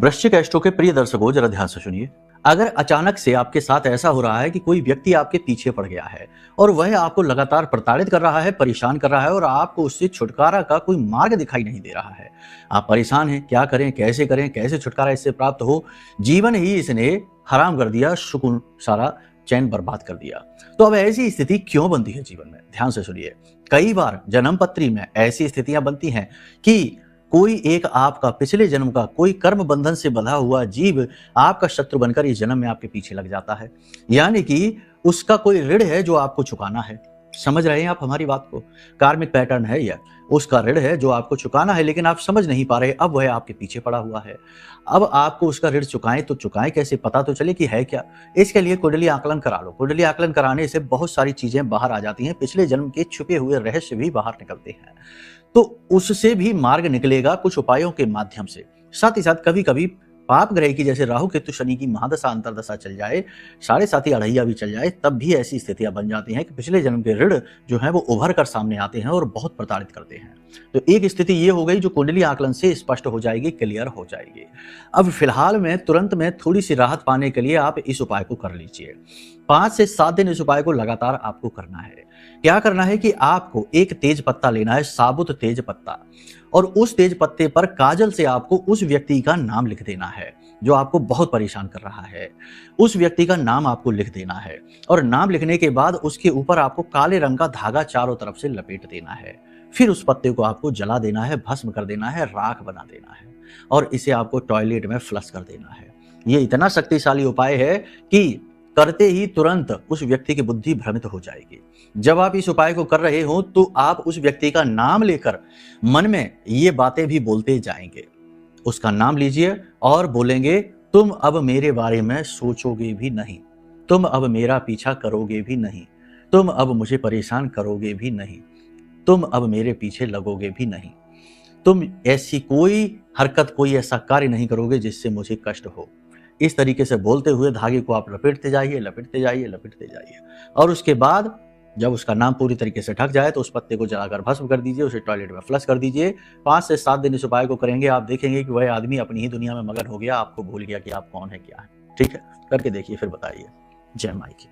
वृश्चिक एस्ट्रो के प्रिय दर्शकों, जरा ध्यान से सुनिए। अगर अचानक से आपके साथ ऐसा हो रहा है कि कोई व्यक्ति आपके पीछे पड़ गया है और वह आपको लगातार प्रताड़ित कर रहा है, परेशान कर रहा है और आपको उससे छुटकारा का कोई मार्ग दिखाई नहीं दे रहा है, आप परेशान हैं, क्या करें, कैसे छुटकारा इससे प्राप्त हो। जीवन ही इसने हराम कर दिया, सुकून सारा चैन बर्बाद कर दिया। तो अब ऐसी स्थिति क्यों बनती है जीवन में? ध्यान से सुनिए। कई बार जन्म पत्री में ऐसी स्थितियां बनती हैं कि कोई एक आपका पिछले जन्म का कोई कर्म बंधन से बंधा हुआ जीव आपका शत्रु बनकर इस जन्म में आपके पीछे लग जाता है। यानी कि उसका कोई ऋण है जो आपको चुकाना है। समझ रहे हैं आप हमारी बात को? कार्मिक पैटर्न है यह, उसका ऋण है जो आपको चुकाना है, लेकिन आप समझ नहीं पा रहे। अब वह आपके पीछे पड़ा हुआ है। अब आपको उसका ऋण चुकाएं तो चुकाएं कैसे, पता तो चले कि है क्या। इसके लिए कुंडली आकलन करा लो। कुंडली आकलन कराने से बहुत सारी चीजें बाहर आ जाती हैं, पिछले जन्म के छुपे हुए रहस्य भी बाहर निकलते हैं, तो उससे भी मार्ग निकलेगा कुछ उपायों के माध्यम से। साथ ही साथ कभी कभी पाप ग्रह की, जैसे राहु केतु शनि की महादशा अंतरदशा चल जाए, साढ़े साथी अढ़ैया भी चल जाए, तब भी ऐसी स्थितियां बन जाती हैं कि पिछले जन्म के ऋण जो है वो उभर कर सामने आते हैं और बहुत प्रताड़ित करते हैं। तो एक स्थिति ये हो गई जो कुंडली आकलन से स्पष्ट हो जाएगी, क्लियर हो जाएगी। अब फिलहाल में तुरंत में थोड़ी सी राहत पाने के लिए आप इस उपाय को कर लीजिए। 5 से 7 दिन इस उपाय को लगातार आपको करना है। क्या करना है कि आपको एक तेज पत्ता लेना है, साबुत तेज पत्ता, और उस तेज पत्ते पर काजल से आपको उस व्यक्ति का नाम लिख देना है जो आपको बहुत परेशान कर रहा है। उस व्यक्ति का नाम आपको लिख देना है और नाम लिखने के बाद उसके ऊपर आपको काले रंग का धागा चारों तरफ से लपेट देना है। फिर उस पत्ते को आपको जला देना है, भस्म कर देना है, राख बना देना है और इसे आपको टॉयलेट में फ्लश कर देना है। ये इतना शक्तिशाली उपाय है कि करते ही तुरंत उस व्यक्ति की बुद्धि भ्रमित हो जाएगी। जब आप इस उपाय को कर रहे हो तो आप उस व्यक्ति का नाम लेकर मन में ये बातें भी बोलते जाएंगे। उसका नाम लीजिए और बोलेंगे, तुम अब मेरे बारे में सोचोगे भी नहीं, तुम अब मेरा पीछा करोगे भी नहीं, तुम अब मुझे परेशान करोगे भी नहीं, तुम अब मेरे पीछे लगोगे भी नहीं, तुम ऐसी कोई हरकत, कोई ऐसा कार्य नहीं करोगे जिससे मुझे कष्ट हो। इस तरीके से बोलते हुए धागे को आप लपेटते जाइए, लपेटते जाइए, लपेटते जाइए और उसके बाद जब उसका नाम पूरी तरीके से ढक जाए तो उस पत्ते को जलाकर भस्म कर दीजिए, उसे टॉयलेट में फ्लश कर दीजिए। 5 से 7 दिन इस उपाय को करेंगे, आप देखेंगे कि वह आदमी अपनी ही दुनिया में मगन हो गया, आपको भूल गया कि आप कौन है, क्या है। ठीक है, करके देखिए, फिर बताइए। जय माई की।